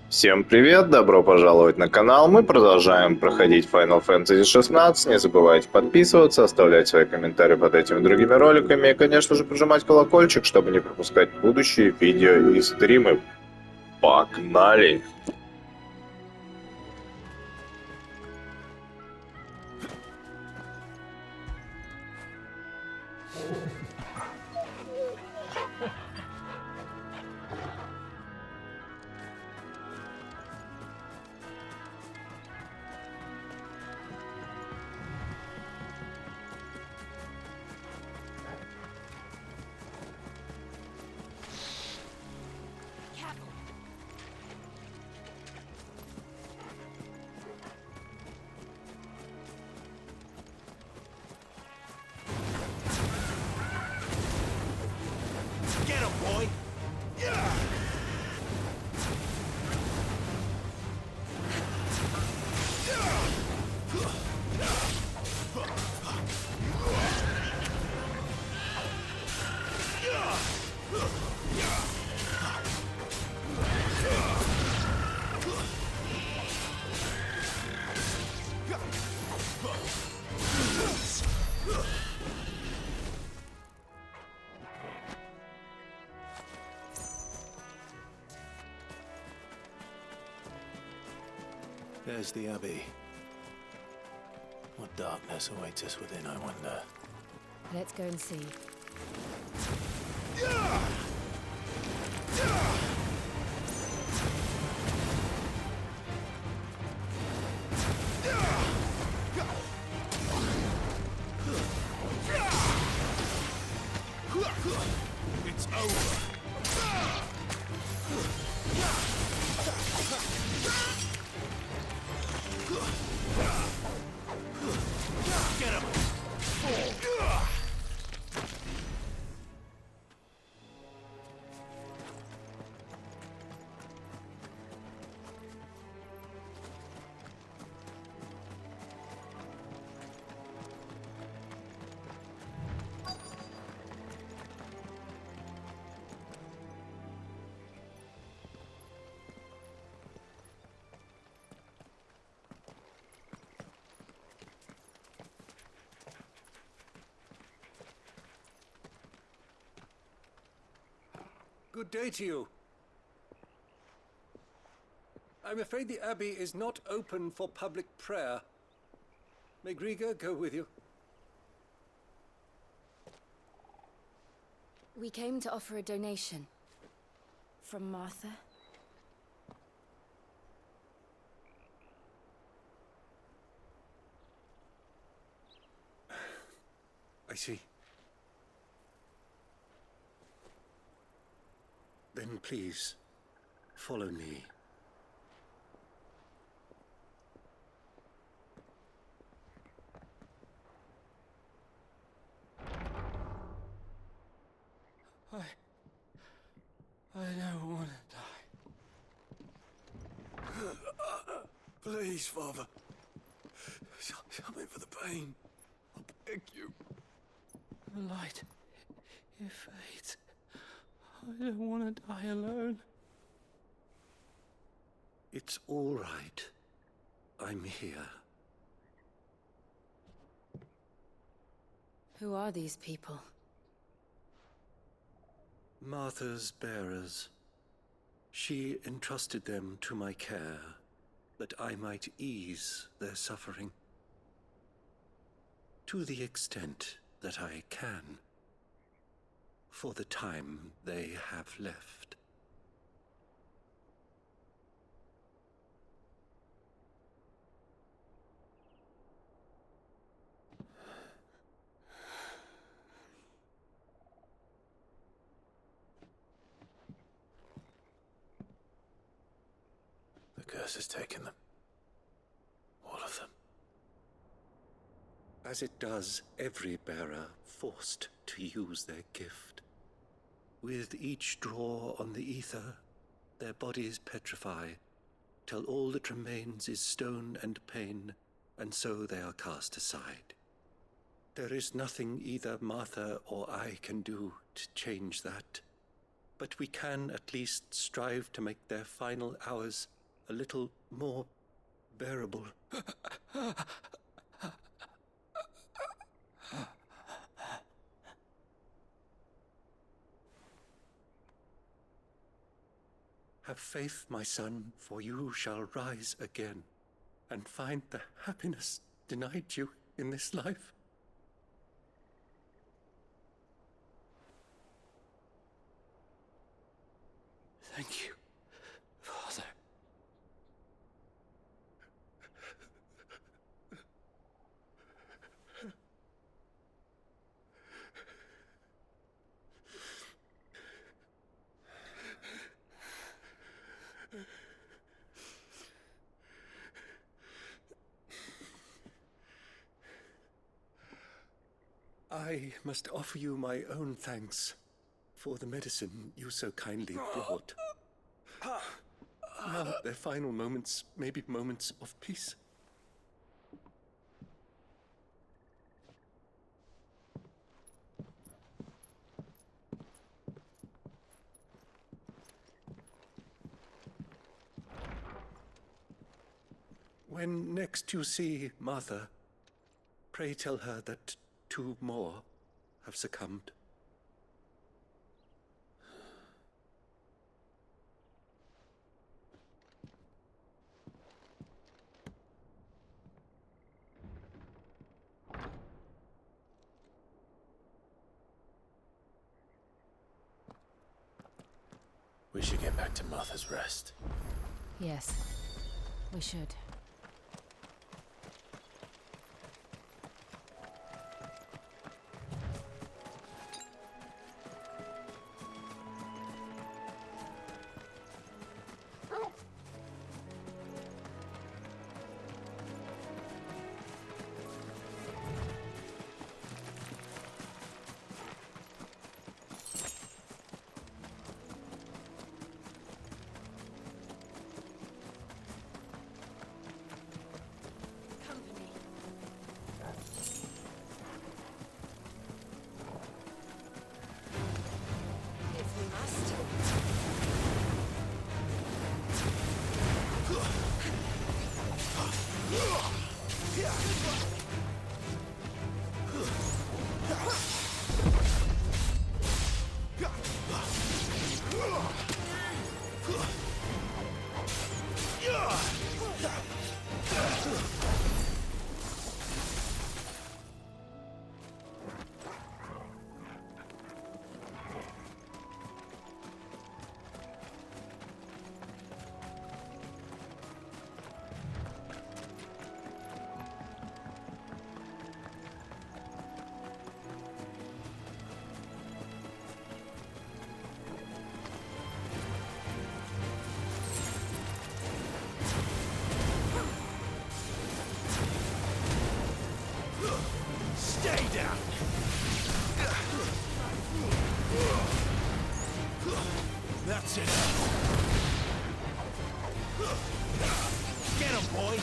Всем привет, добро пожаловать на канал. Мы продолжаем проходить Final Fantasy XVI. Не забывайте подписываться, оставлять свои комментарии под этими и другими роликами и, конечно же, прожимать колокольчик, чтобы не пропускать будущие видео и стримы. Погнали! Get him, boy! There's the Abbey. What darkness awaits us within, I wonder. Let's go and see. It's over. Get him! Good day to you. I'm afraid the Abbey is not open for public prayer. May Griga go with you? We came to offer a donation. From Martha. I see. Then please, follow me. I don't want to die. Please, Father. Something for the pain. I beg you. The light, it fades. I don't want to die alone. It's all right. I'm here. Who are these people? Martha's bearers. She entrusted them to my care, that I might ease their suffering. To the extent that I can. For the time they have left. The curse has taken them. All of them. As it does every bearer forced to use their gift. With each draw on the ether, their bodies petrify, till all that remains is stone and pain, and so they are cast aside. There is nothing either Martha or I can do to change that, but we can at least strive to make their final hours a little more bearable. Have faith, my son, for you shall rise again and find the happiness denied you in this life. Thank you, Father. I must offer you my own thanks for the medicine you so kindly brought. Now their final moments may be moments of peace. When next you see Martha, pray tell her that 2 more have succumbed. We should get back to Martha's Rest. Yes, we should. Stay down! That's it. Get him, boy!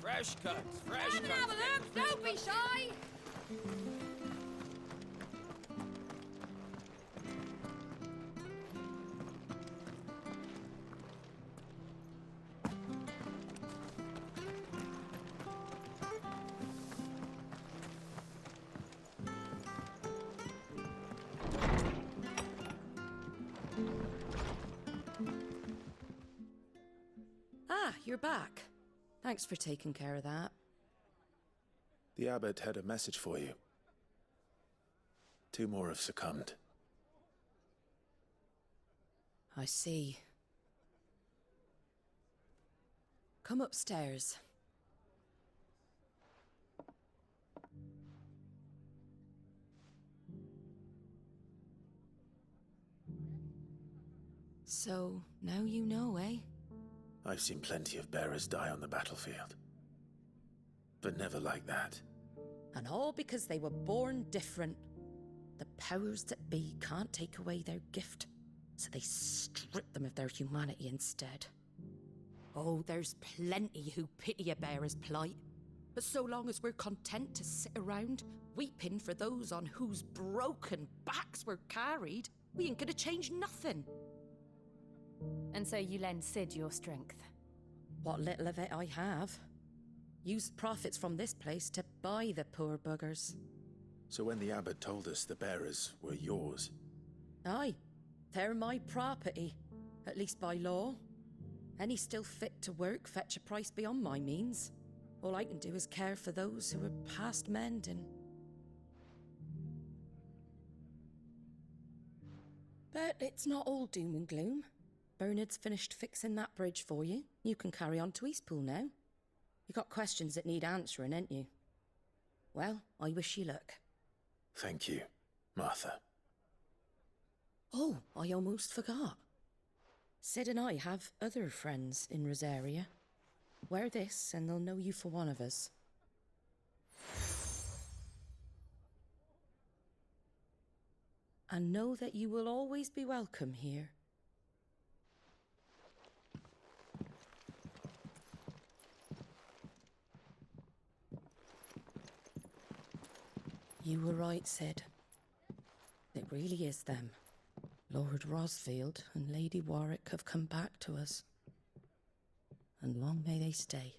Fresh cuts, fresh Come and have a look, don't be shy! you're back. Thanks for taking care of that. The abbot had a message for you. 2 more have succumbed. I see. Come upstairs. So, now you know, eh? I've seen plenty of bearers die on the battlefield. But never like that. And all because they were born different. The powers that be can't take away their gift, so they strip them of their humanity instead. Oh, there's plenty who pity a bearer's plight. But so long as we're content to sit around, weeping for those on whose broken backs we're carried, we ain't gonna change nothing. And so you lend Sid your strength. What little of it I have. Used profits from this place to buy the poor buggers. So when the abbot told us the bearers were yours... Aye, they're my property, at least by law. Any still fit to work fetch a price beyond my means. All I can do is care for those who are past mending. But it's not all doom and gloom. Bernard's finished fixing that bridge for you. You can carry on to Eastpool now. You got questions that need answering, ain't you? Well, I wish you luck. Thank you, Martha. Oh, I almost forgot. Sid and I have other friends in Rosaria. Wear this and they'll know you for one of us. And know that you will always be welcome here. You were right, Sid. It really is them. Lord Rosfield and Lady Warwick have come back to us. And long may they stay.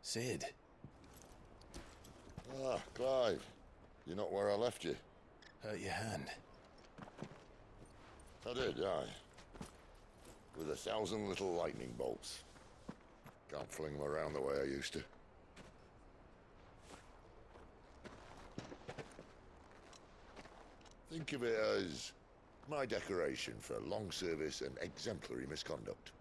Sid. Ah, Clive. You're not where I left you. Hurt your hand. I did, aye. With 1,000 little lightning bolts. Can't fling them around the way I used to. Think of it as my decoration for long service and exemplary misconduct.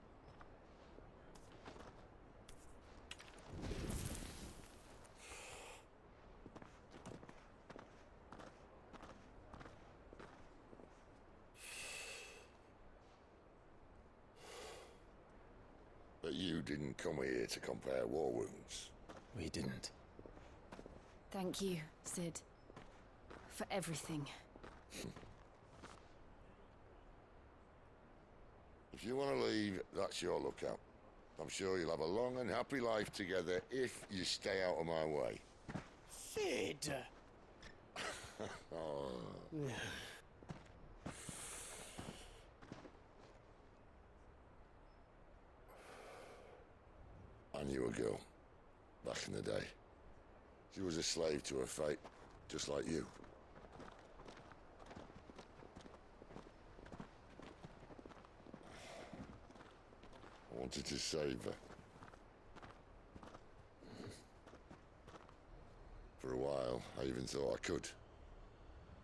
But you didn't come here to compare war wounds. We didn't. Thank you, Sid. For everything. If you want to leave, that's your lookout. I'm sure you'll have a long and happy life together if you stay out of my way. Sid! Oh. I knew a girl, back in the day. She was a slave to her fate, just like you. I wanted to save her. For a while, I even thought I could.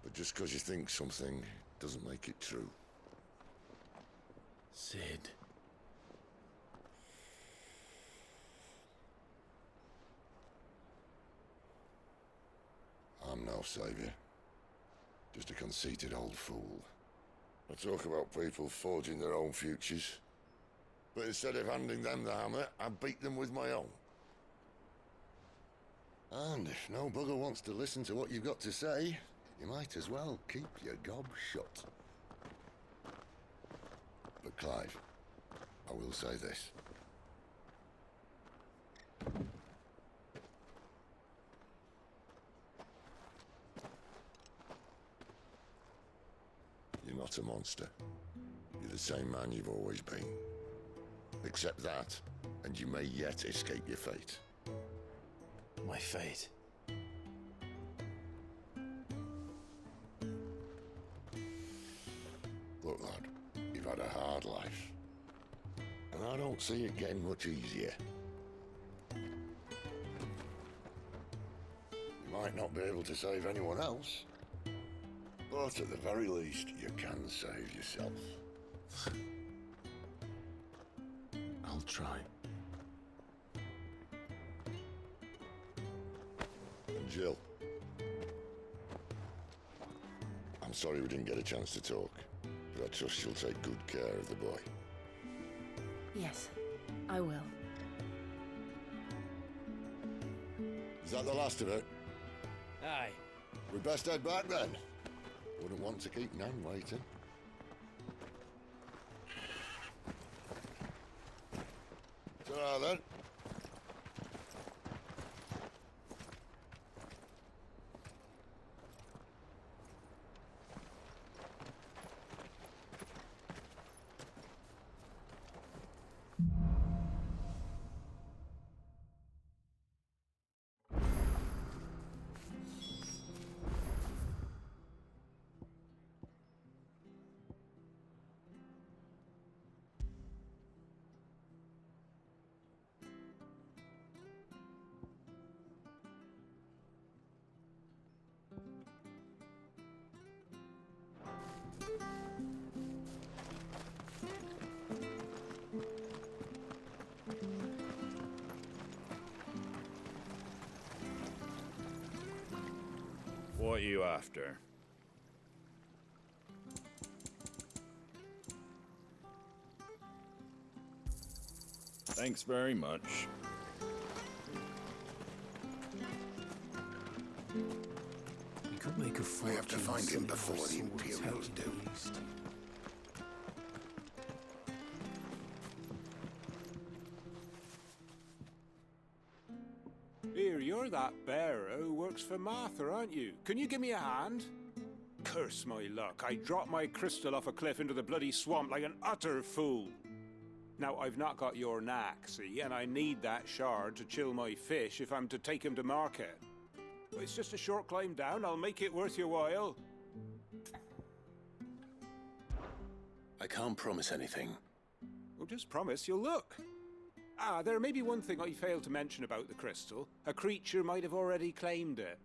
But just because you think something doesn't make it true. Sid. I'm no savior. Just a conceited old fool. I talk about people forging their own futures. But instead of handing them the hammer, I beat them with my own. And if no bugger wants to listen to what you've got to say, you might as well keep your gob shut. But Clive, I will say this. a monster. You're the same man you've always been. Accept that, and you may yet escape your fate. My fate. Look, lad, you've had a hard life. And I don't see it getting much easier. You might not be able to save anyone else, but at the very least, you can save yourself. I'll try. And Jill, I'm sorry we didn't get a chance to talk, but I trust she'll take good care of the boy. Yes, I will. Is that the last of it? Aye. We best head back then. Wouldn't want to keep Nan waiting. Ta-ra then. What are you after? Thanks very much. We could make a fortune. We have to find him selling before our the swords Imperials out in the do. East. Here, you're that bearer who works for Martha, aren't you? Can you give me a hand? Curse my luck. I dropped my crystal off a cliff into the bloody swamp like an utter fool. Now, I've not got your knack, see, and I need that shard to chill my fish if I'm to take him to market. But it's just a short climb down. I'll make it worth your while. I can't promise anything. Well, just promise you'll look. Ah, there may be one thing I failed to mention about the crystal. A creature might have already claimed it.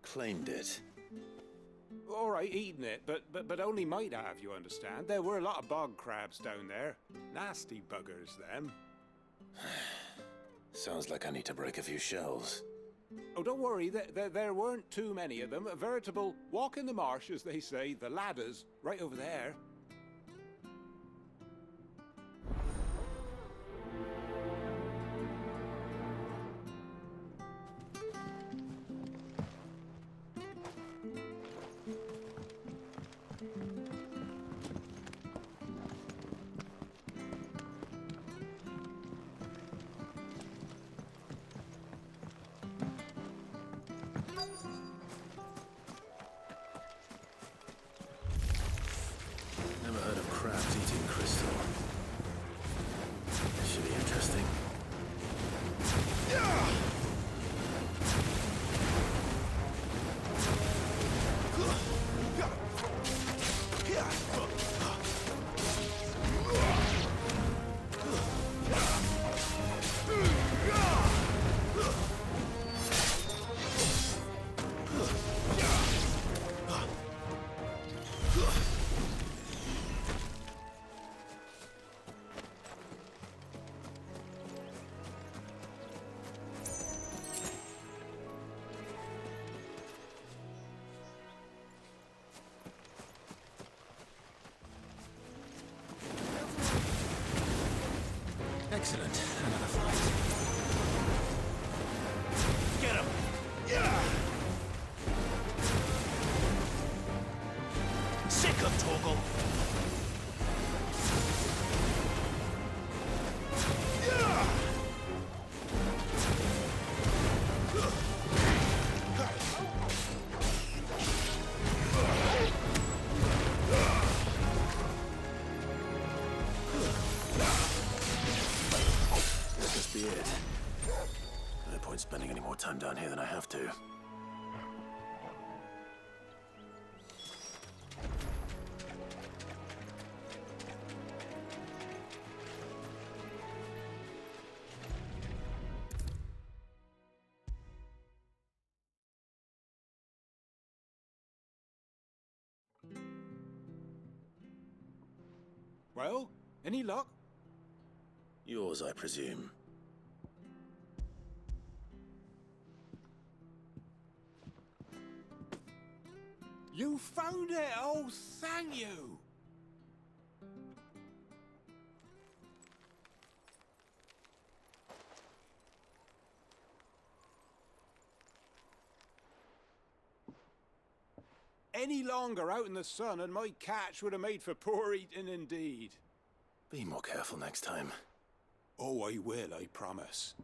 Claimed it. All right, eaten it, but only might have, you understand. There were a lot of bog crabs down there. Nasty buggers, them. Sounds like I need to break a few shells. Oh, don't worry, there weren't too many of them. A veritable walk in the marsh, as they say, the ladders, right over there. Never heard of crabs eating crystal. This should be interesting. Excellent. Another fight. Get him! Yeah! Sick of Torgal! it. No point spending any more time down here than I have to. Well, any luck? Yours, I presume. You found it! Oh, thank you! Any longer out in the sun and my catch would have made for poor eating indeed. Be more careful next time. Oh, I will, I promise.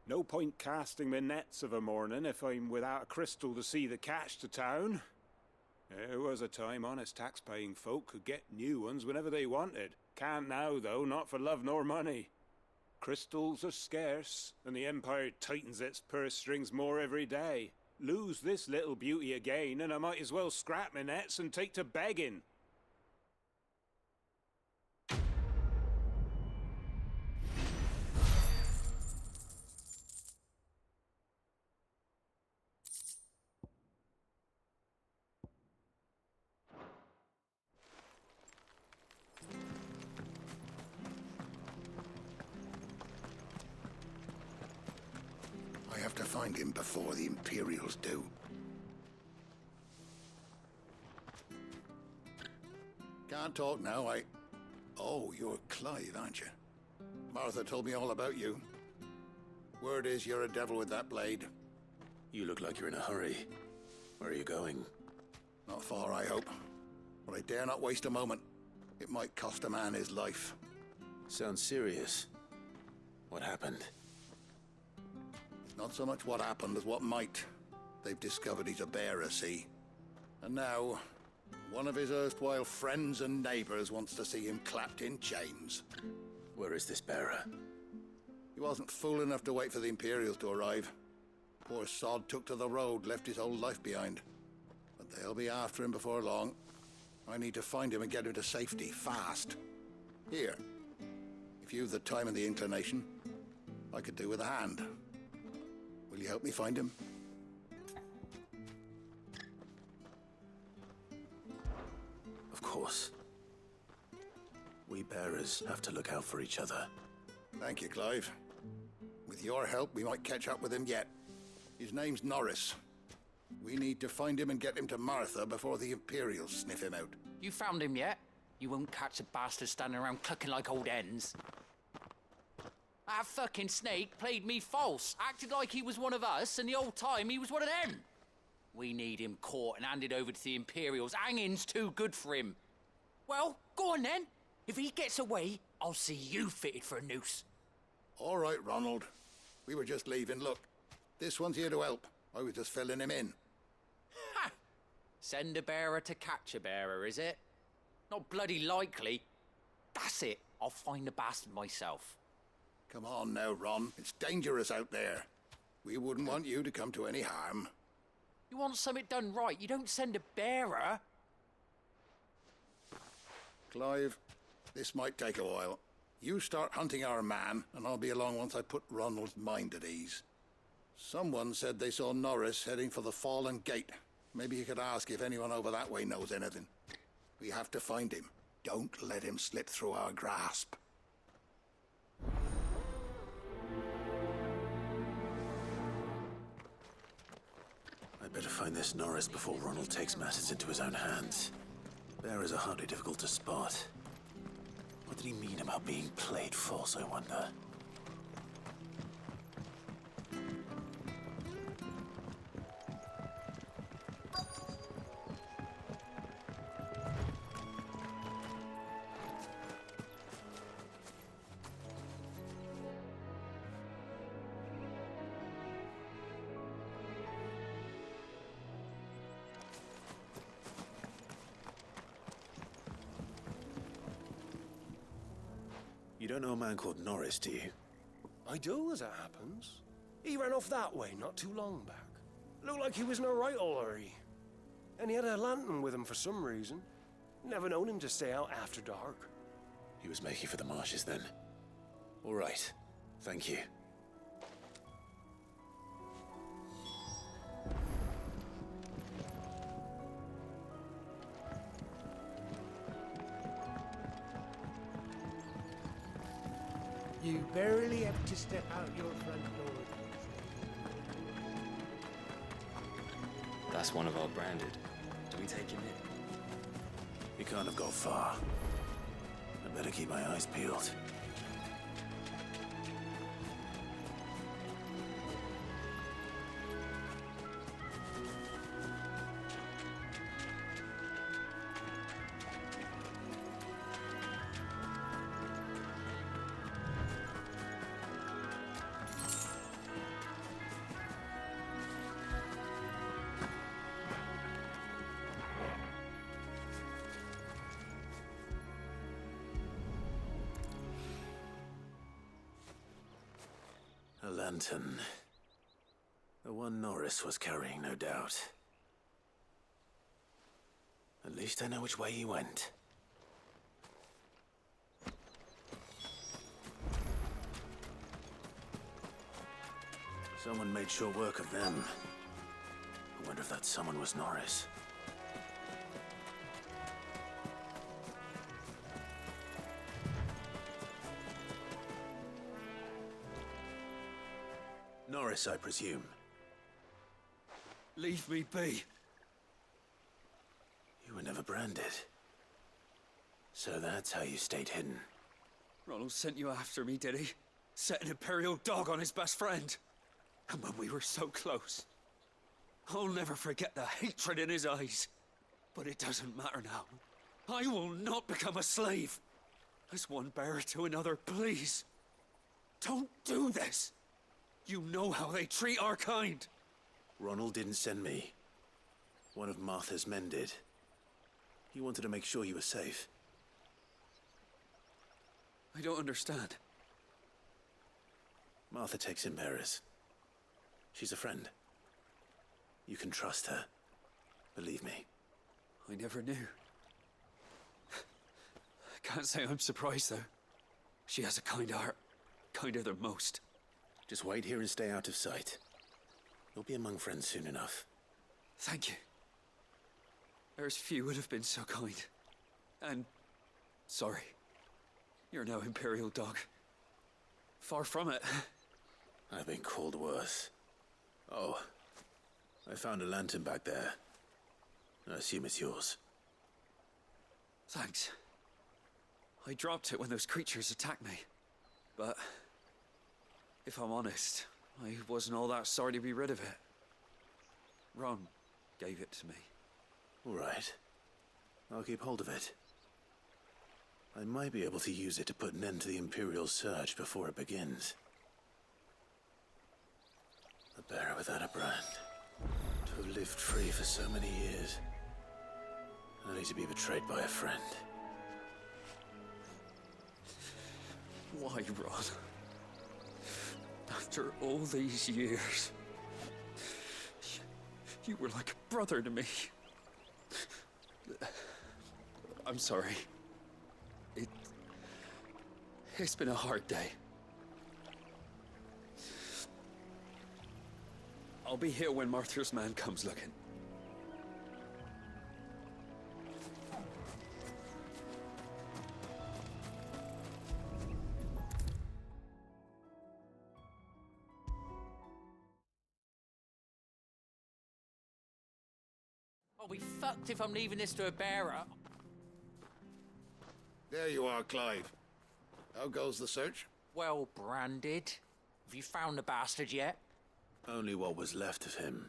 No point casting my nets of a morning if I'm without a crystal to see the catch to town. There was a time honest tax-paying folk could get new ones whenever they wanted. Can't now, though, not for love nor money. Crystals are scarce, and the Empire tightens its purse strings more every day. Lose this little beauty again, and I might as well scrap my nets and take to begging. I have to find him before the Imperials do. Can't talk now, Oh, you're Clive, aren't you? Martha told me all about you. Word is you're a devil with that blade. You look like you're in a hurry. Where are you going? Not far, I hope. But I dare not waste a moment. It might cost a man his life. Sounds serious. What happened? It's not so much what happened as what might. They've discovered he's a bearer, see? And now, one of his erstwhile friends and neighbors wants to see him clapped in chains. Where is this bearer? He wasn't fool enough to wait for the Imperials to arrive. Poor sod took to the road, left his whole life behind. But they'll be after him before long. I need to find him and get him to safety, fast. Here, if you've the time and the inclination, I could do with a hand. Will you help me find him? Of course. We bearers have to look out for each other. Thank you, Clive. With your help, we might catch up with him yet. His name's Norris. We need to find him and get him to Martha before the Imperials sniff him out. You found him yet? You won't catch a bastard standing around clucking like old hens. That fucking snake played me false, acted like he was one of us, and the whole time he was one of them. We need him caught and handed over to the Imperials. Hanging's too good for him. Well, go on then. If he gets away, I'll see you fitted for a noose. All right, Ronald. We were just leaving. Look, this one's here to help. I was just filling him in. Ha! Send a bearer to catch a bearer, is it? Not bloody likely. That's it. I'll find the bastard myself. Come on now, Ron. It's dangerous out there. We wouldn't want you to come to any harm. You want something done right, you don't send a bearer. Clive, this might take a while. You start hunting our man, and I'll be along once I put Ronald's mind at ease. Someone said they saw Norris heading for the Fallen Gate. Maybe you could ask if anyone over that way knows anything. We have to find him. Don't let him slip through our grasp. I'd better find this Norris before Ronald takes matters into his own hands. Bearers are hardly difficult to spot. What did he mean about being played false, I wonder? You don't know a man called Norris, do you? I do, as it happens. He ran off that way not too long back. Looked like he was in a right old hurry. And he had a lantern with him for some reason. Never known him to stay out after dark. He was making for the marshes then. All right. Thank you. You barely have to step out your front door. That's one of our branded. Do we take him in? He can't have got far. I better keep my eyes peeled. A lantern. The one Norris was carrying, no doubt. At least I know which way he went. Someone made sure work of them. I wonder if that someone was Norris. Norris, I presume. Leave me be. You were never branded. So that's how you stayed hidden. Ronald sent you after me, did he? Set an Imperial dog on his best friend. And when we were so close. I'll never forget the hatred in his eyes. But it doesn't matter now. I will not become a slave. As one bearer to another, please. Don't do this. You know how they treat our kind. Ronald didn't send me. One of Martha's men did. He wanted to make sure you were safe. I don't understand. Martha takes in bearers. She's a friend. You can trust her. Believe me. I never knew. I can't say I'm surprised, though. She has a kind heart. Kinder than most. Just wait here and stay out of sight. You'll be among friends soon enough. Thank you. There's few would have been so kind. And sorry. You're no Imperial dog. Far from it. I've been called worse. Oh, I found a lantern back there. I assume it's yours. Thanks. I dropped it when those creatures attacked me. But if I'm honest, I wasn't all that sorry to be rid of it. Ron gave it to me. All right. I'll keep hold of it. I might be able to use it to put an end to the Imperial surge before it begins. A bearer without a brand. To have lived free for so many years. Only to be betrayed by a friend. Why, Ron? After all these years, you were like a brother to me. I'm sorry. It's been a hard day. I'll be here when Martha's man comes looking. I'll be fucked if I'm leaving this to a bearer. There you are, Clive. How goes the search? Well branded. Have you found the bastard yet? Only what was left of him.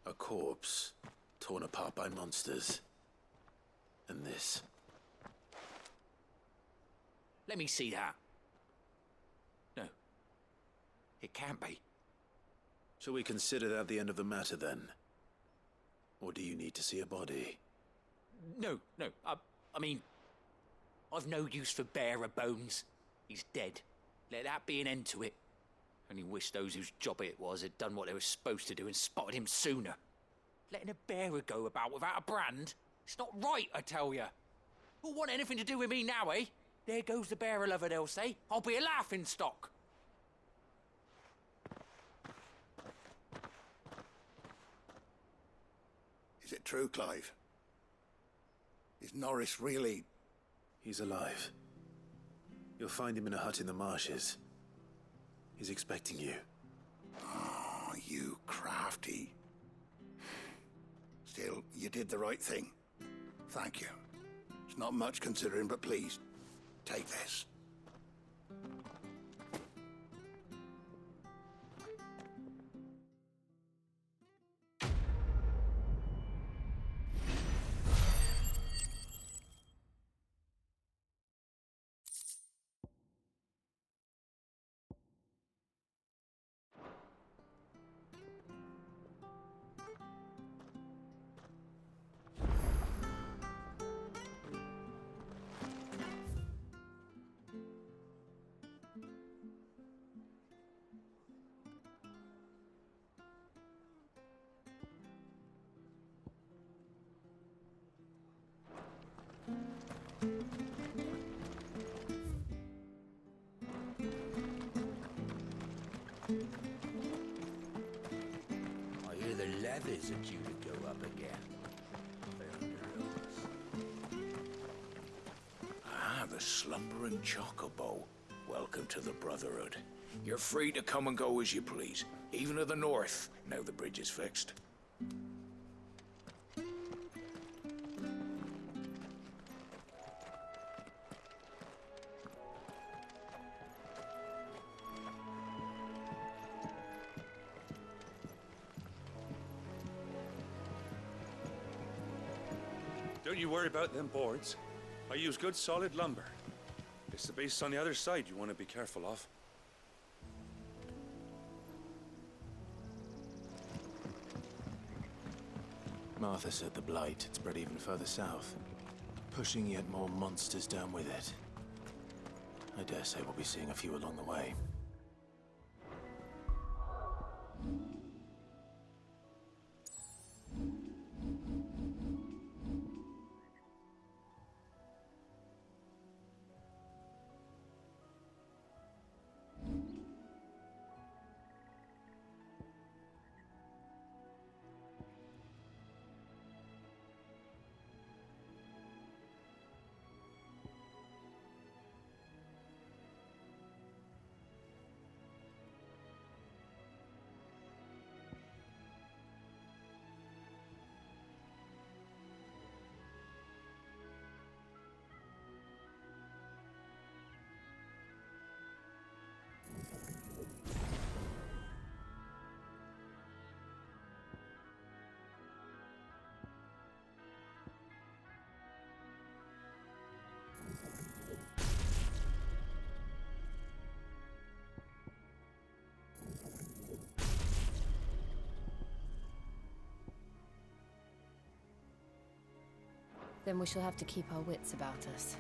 A corpse, torn apart by monsters. And this. Let me see that. No. It can't be. Shall we consider that the end of the matter, then? Or do you need to see a body? No. I mean, I've no use for bearer bones. He's dead. Let that be an end to it. Only wish those whose job it was had done what they were supposed to do and spotted him sooner. Letting a bearer go about without a brand? It's not right, I tell you. Who'll want anything to do with me now, eh? There goes the bearer lover, they'll say. I'll be a laughing stock. Is it true, Clive? Is Norris really... He's alive. You'll find him in a hut in the marshes. He's expecting you. Oh, you crafty. Still, you did the right thing. Thank you. It's not much considering, but please, take this. I hear the leathers are due to go up again. Ah, the slumbering chocobo. Welcome to the Brotherhood. You're free to come and go as you please, even to the north, now the bridge is fixed. Don't you worry about them boards. I use good solid lumber. It's the base on the other side you want to be careful of. Martha said the blight had spread even further south, pushing yet more monsters down with it. I dare say we'll be seeing a few along the way. Then we shall have to keep our wits about us.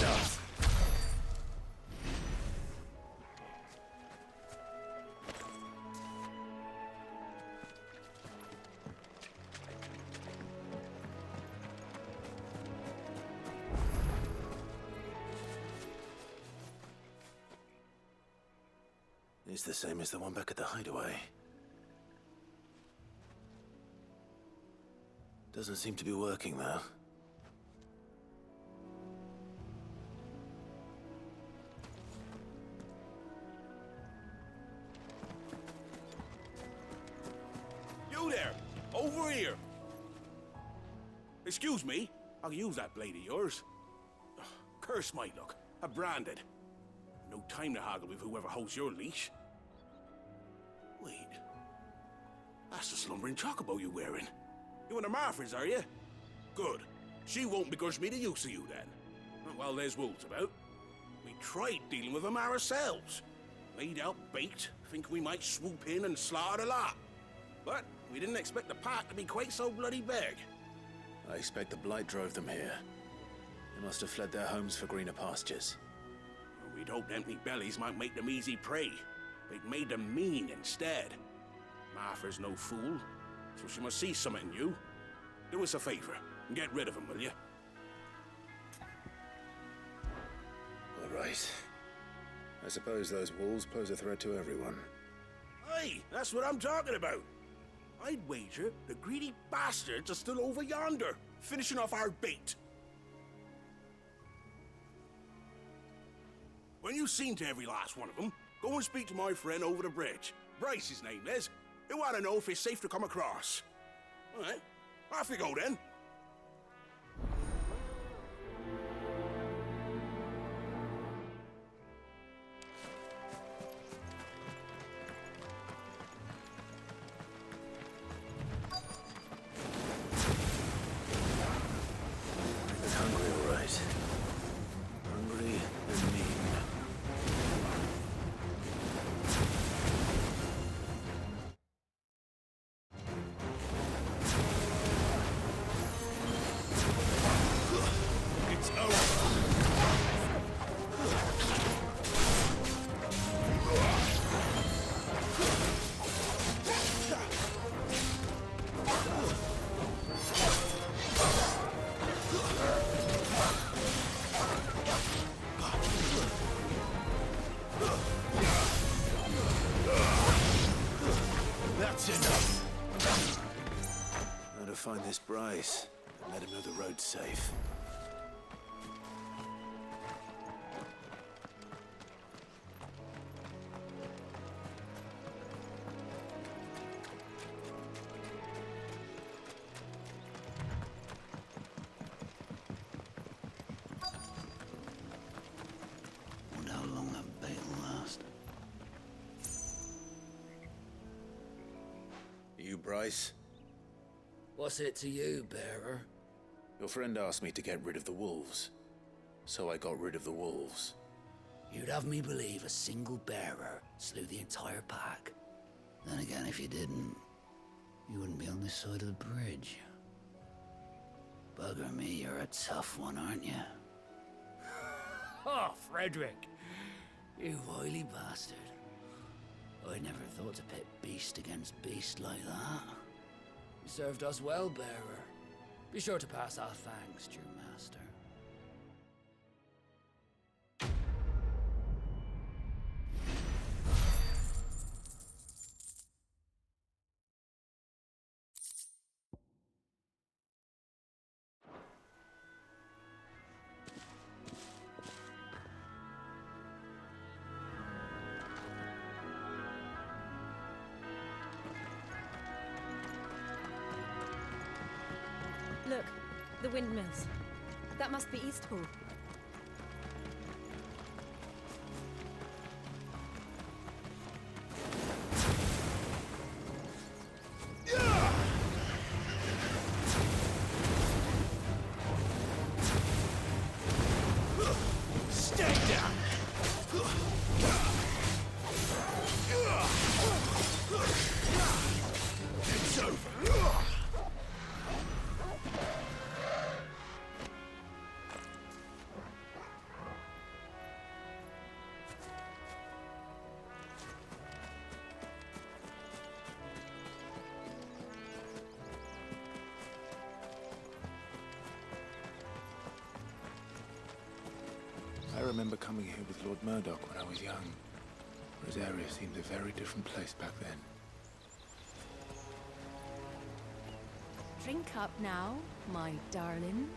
enough. It's the same as the one back at the hideaway. Doesn't seem to be working, though. You there! Over here! Excuse me, I'll use that blade of yours. Ugh, curse my luck. I'm branded. No time to haggle with whoever holds your leash. Wait. That's the slumbering chocobo you're wearing. You and the Marfors, are you? Good. She won't begrudge me the use of you, then. Well, there's wolves about. We tried dealing with them ourselves. Laid out bait, think we might swoop in and slaughter the lot. But we didn't expect the pack to be quite so bloody big. I expect the blight drove them here. They must have fled their homes for greener pastures. We'd hoped empty bellies might make them easy prey. They'd made them mean instead. Martha's no fool, so she must see something in you. Do us a favor and get rid of them, will you? All right. I suppose those wolves pose a threat to everyone. Hey, that's what I'm talking about. I'd wager the greedy bastards are still over yonder, finishing off our bait. When you've seen to every last one of them, go and speak to my friend over the bridge. Bryce, his name is. He'll want to know if it's safe to come across. All right, off you go then. He's hungry, all right. Hungry and mean. It's over. That's enough. How to find this Bryce and let him know the road's safe. Wonder how long that bait will last. You, Bryce? What's it to you, bearer? Your friend asked me to get rid of the wolves. So I got rid of the wolves. You'd have me believe a single bearer slew the entire pack. Then again, if you didn't, you wouldn't be on this side of the bridge. Bugger me, you're a tough one, aren't you? Oh, Frederick. You wily bastard. I never thought to pit beast against beast like that. You served us well, bearer. Be sure to pass our thanks to your master. Look, the windmills. That must be Eastpool. Stay down! It's over! remember coming here with Lord Murdoch when I was young. Rosaria seemed a very different place back then. Drink up now, my darlings.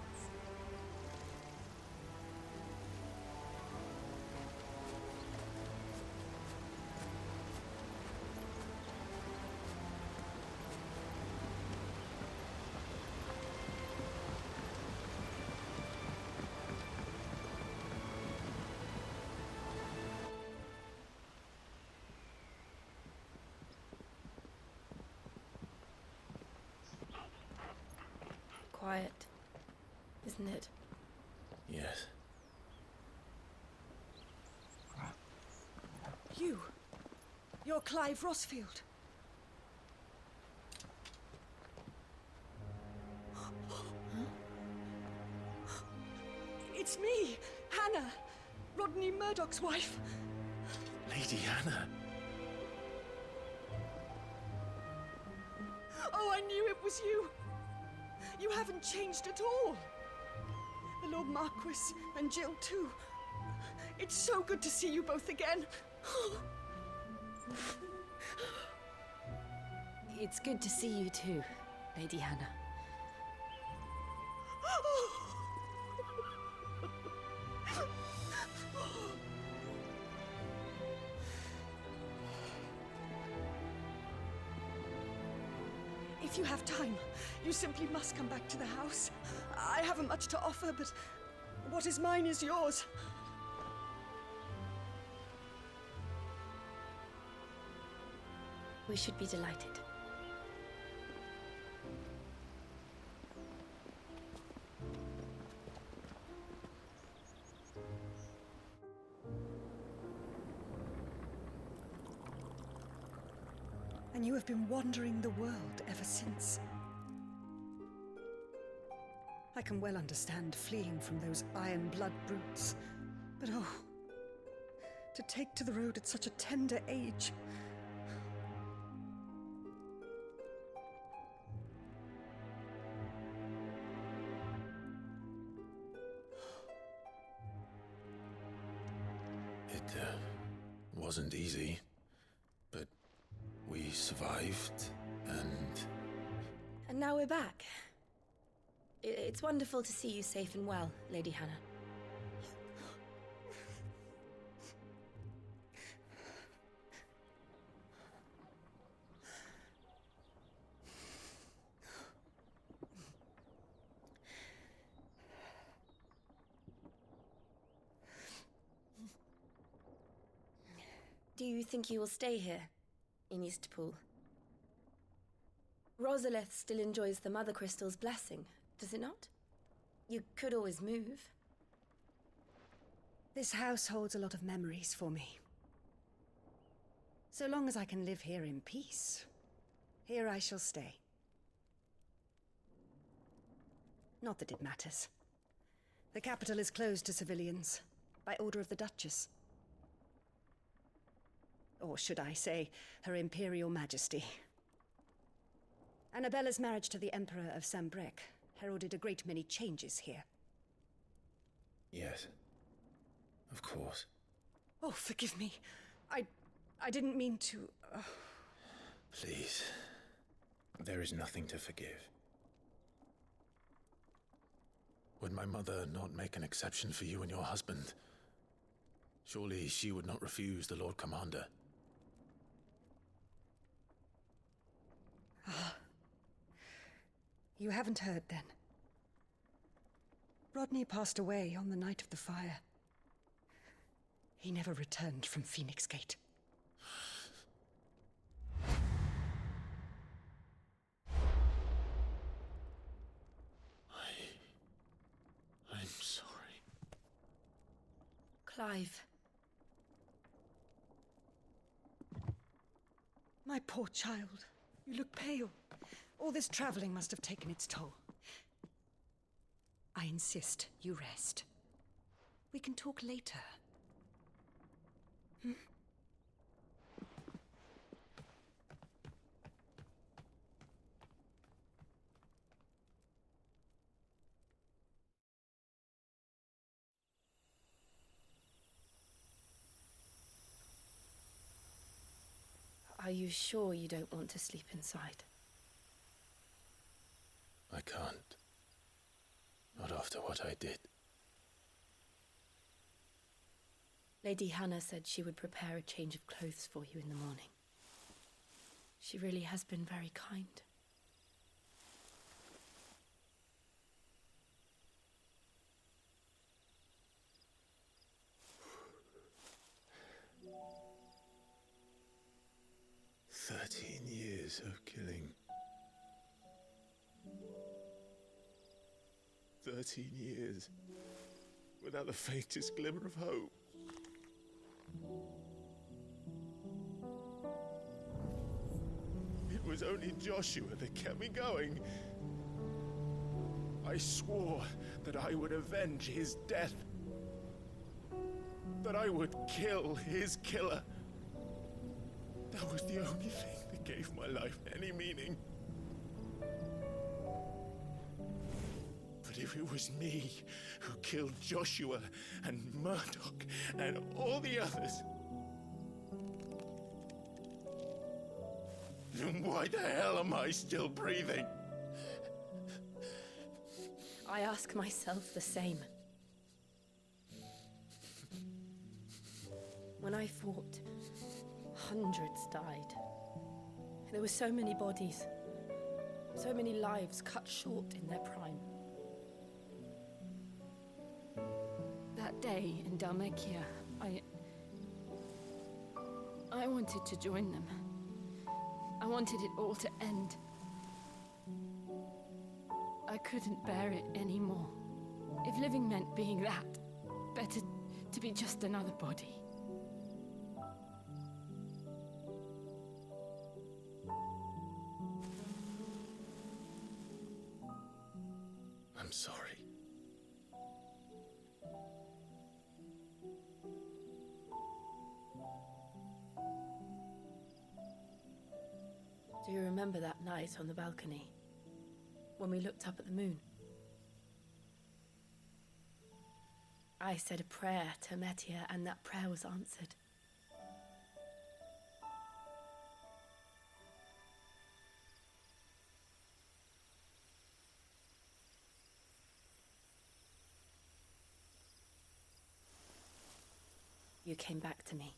Quiet, isn't it? Yes. You're Clive Rossfield. It's me, Hannah, Rodney Murdoch's wife. Lady Hannah. Oh, I knew it was you. You haven't changed at all. The Lord Marquis and Jill too. It's so good to see you both again. It's good to see you too, Lady Hannah. If you have time, you simply must come back to the house. I haven't much to offer, but what is mine is yours. We should be delighted. And you have been wandering the world ever since. I can well understand fleeing from those iron blood brutes, but oh, to take to the road at such a tender age. It wasn't easy, but we survived, and... And now we're back. It's wonderful to see you safe and well, Lady Hannah. Do you think you will stay here, in Eastpool? Rosalith still enjoys the Mother Crystal's blessing, does it not? You could always move. This house holds a lot of memories for me. So long as I can live here in peace, here I shall stay. Not that it matters. The capital is closed to civilians, by order of the Duchess. Or should I say, Her Imperial Majesty. Annabella's marriage to the Emperor of Sambrec heralded a great many changes here. Yes. Of course. Oh, forgive me. I didn't mean to... Please. There is nothing to forgive. Would my mother not make an exception for you and your husband? Surely she would not refuse the Lord Commander. Ah. You haven't heard, then. Rodney passed away on the night of the fire. He never returned from Phoenix Gate. I'm sorry. Clive. My poor child. You look pale. All this traveling must have taken its toll. I insist you rest. We can talk later. Hmm? you sure you don't want to sleep inside? I can't. Not after what I did. Lady Hannah said she would prepare a change of clothes for you in the morning. She really has been very kind. Years of killing. 13 years without the faintest glimmer of hope. It was only Joshua that kept me going. I swore that I would avenge his death. That I would kill his killer. That was the only thing that gave my life any meaning. But if it was me who killed Joshua and Murdoch and all the others, then why the hell am I still breathing? I ask myself the same. When I fought, hundreds died. There were so many bodies, so many lives cut short in their prime. That day in Dalmekia, I wanted to join them. I wanted it all to end. I couldn't bear it anymore. If living meant being that, better to be just another body. I'm sorry. Do you remember that night on the balcony, when we looked up at the moon? I said a prayer to Metia, and that prayer was answered. You came back to me.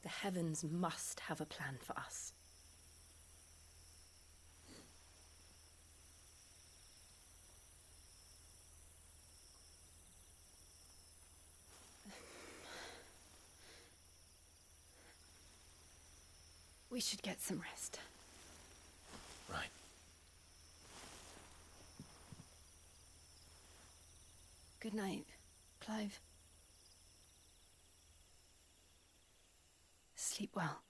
The heavens must have a plan for us. We should get some rest. Right. Good night, Clive. Sleep well.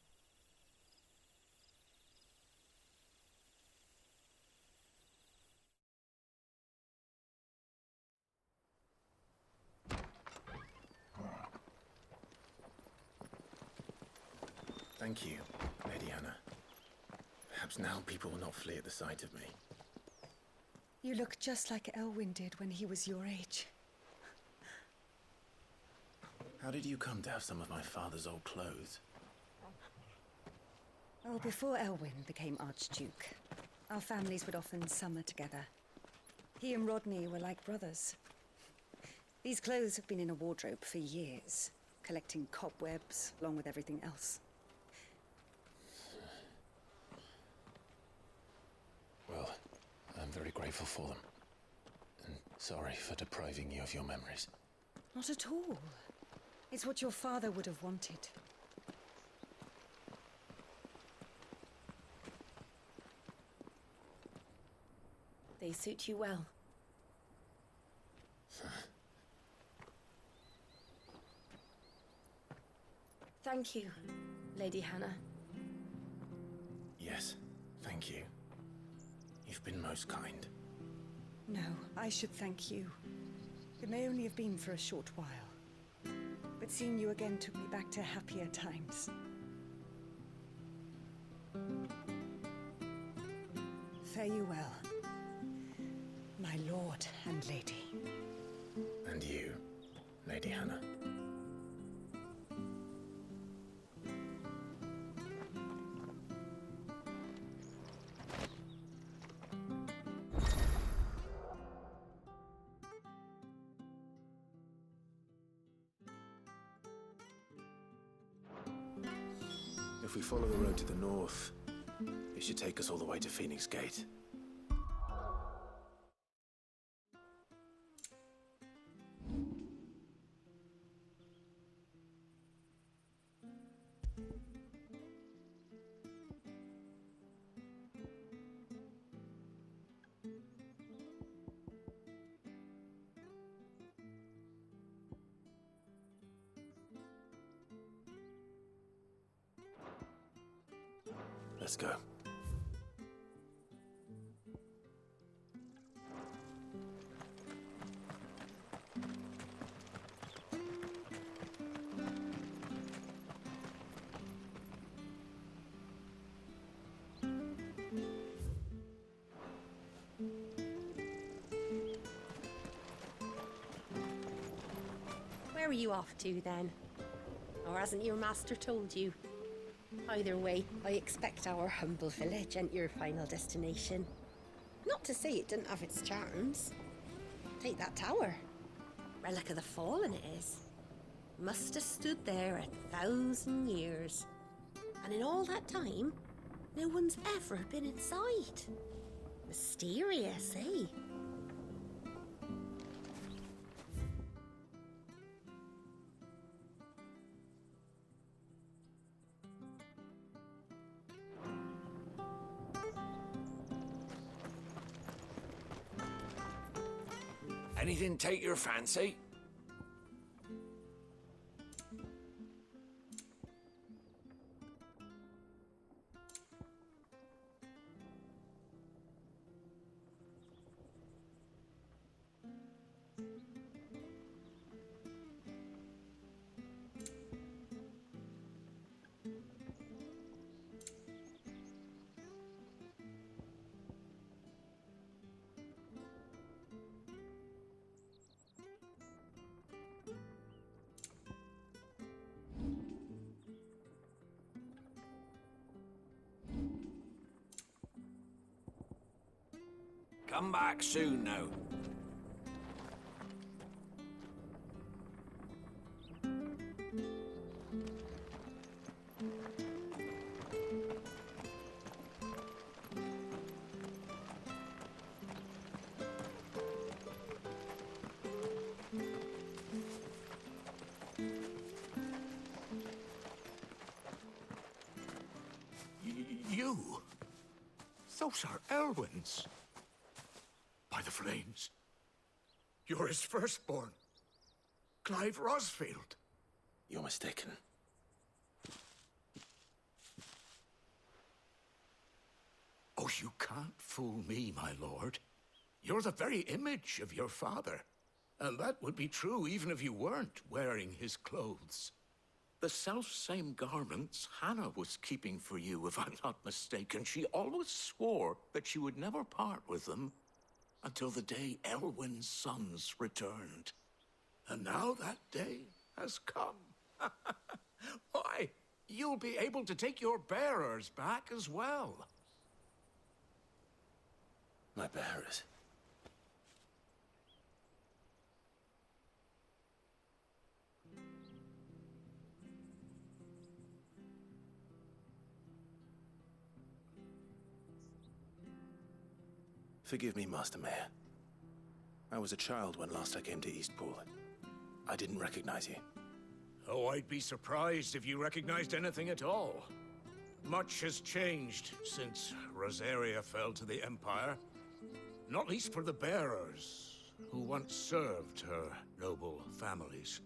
Thank you, Lady Hannah. Perhaps now people will not flee at the sight of me. You look just like Elwyn did when he was your age. How did you come to have some of my father's old clothes? Oh, before Elwyn became Archduke, our families would often summer together. He and Rodney were like brothers. These clothes have been in a wardrobe for years, collecting cobwebs along with everything else. Well, I'm very grateful for them. And sorry for depriving you of your memories. Not at all. It's what your father would have wanted. They suit you well. Thank you, Lady Hannah. Yes, thank you. You've been most kind. No, I should thank you. It may only have been for a short while, but seeing you again took me back to happier times. Fare you well, my lord and lady. And you, Lady Hannah. if we follow the road to the north, it should take us all the way to Phoenix Gate. Let's go. Where are you off to, then? Or hasn't your master told you? Either way, I expect our humble village ain't your final destination. Not to say it didn't have its charms. Take that tower. Relic of the Fallen it is. Must have stood there 1,000 years. And in all that time, no one's ever been inside. Mysterious, eh? Anything take your fancy? Come back soon now. You? Those are Elwyn's. By the flames. You're his firstborn. Clive Rosfield. You're mistaken. Oh, you can't fool me, my lord. You're the very image of your father. And that would be true even if you weren't wearing his clothes. The self-same garments Hannah was keeping for you, if I'm not mistaken. She always swore that she would never part with them until the day Elwyn's sons returned. And now that day has come. Why, you'll be able to take your bearers back as well. My bearers? Forgive me, Master Mayor. I was a child when last I came to Eastpool. I didn't recognize you. Oh, I'd be surprised if you recognized anything at all. Much has changed since Rosaria fell to the Empire. Not least for the bearers, who once served her noble families.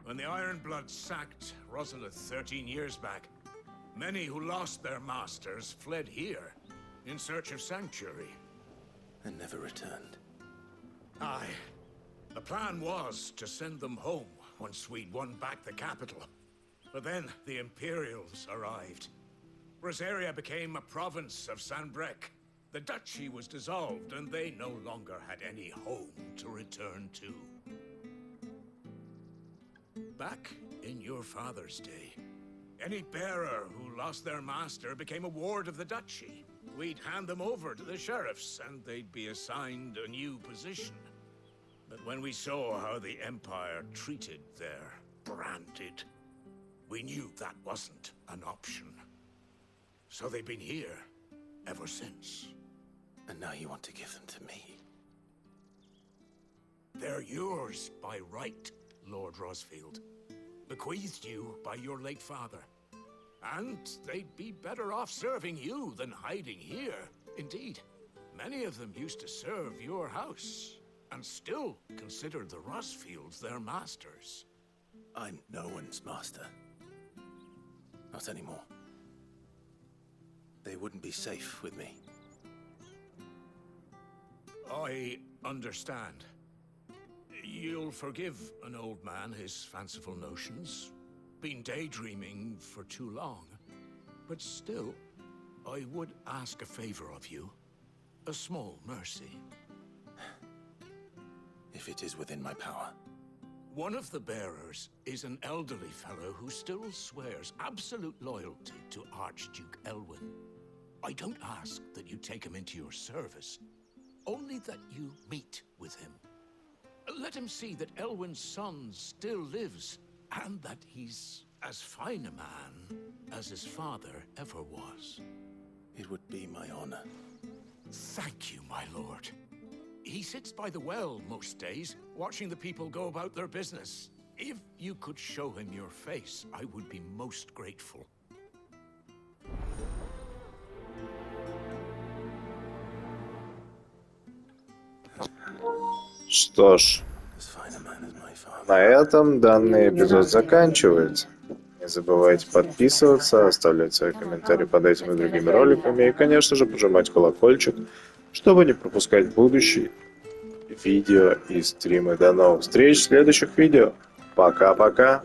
When the Ironbloods sacked Rosalith 13 years back, many who lost their masters fled here in search of sanctuary. And never returned. Aye. The plan was to send them home once we'd won back the capital. But then the Imperials arrived. Rosaria became a province of Sanbreque. The duchy was dissolved, and they no longer had any home to return to. Back in your father's day, any bearer who lost their master became a ward of the duchy. We'd hand them over to the sheriffs, and they'd be assigned a new position. But when we saw how the Empire treated their branded, we knew that wasn't an option. So they've been here ever since. And now you want to give them to me? They're yours by right, Lord Rosfield. Bequeathed you by your late father. And they'd be better off serving you than hiding here. Indeed, many of them used to serve your house, and still consider the Rosfields their masters. I'm no one's master. Not anymore. They wouldn't be safe with me. I understand. You'll forgive an old man his fanciful notions. Been daydreaming for too long. But still, I would ask a favor of you. A small mercy. If it is within my power. One of the bearers is an elderly fellow who still swears absolute loyalty to Archduke Elwyn. I don't ask that you take him into your service, only that you meet with him. Let him see that Elwyn's son still lives, and that he's as fine a man as his father ever was. It would be my honor. Thank you, my lord. He sits by the well most days, watching the people go about their business. If you could show him your face, I would be most grateful. Что ж, на этом данный эпизод заканчивается. Не забывайте подписываться, оставлять свои комментарии под этими и другими роликами и, конечно же, прожимать колокольчик, чтобы не пропускать будущие видео и стримы. До новых встреч в следующих видео. Пока-пока.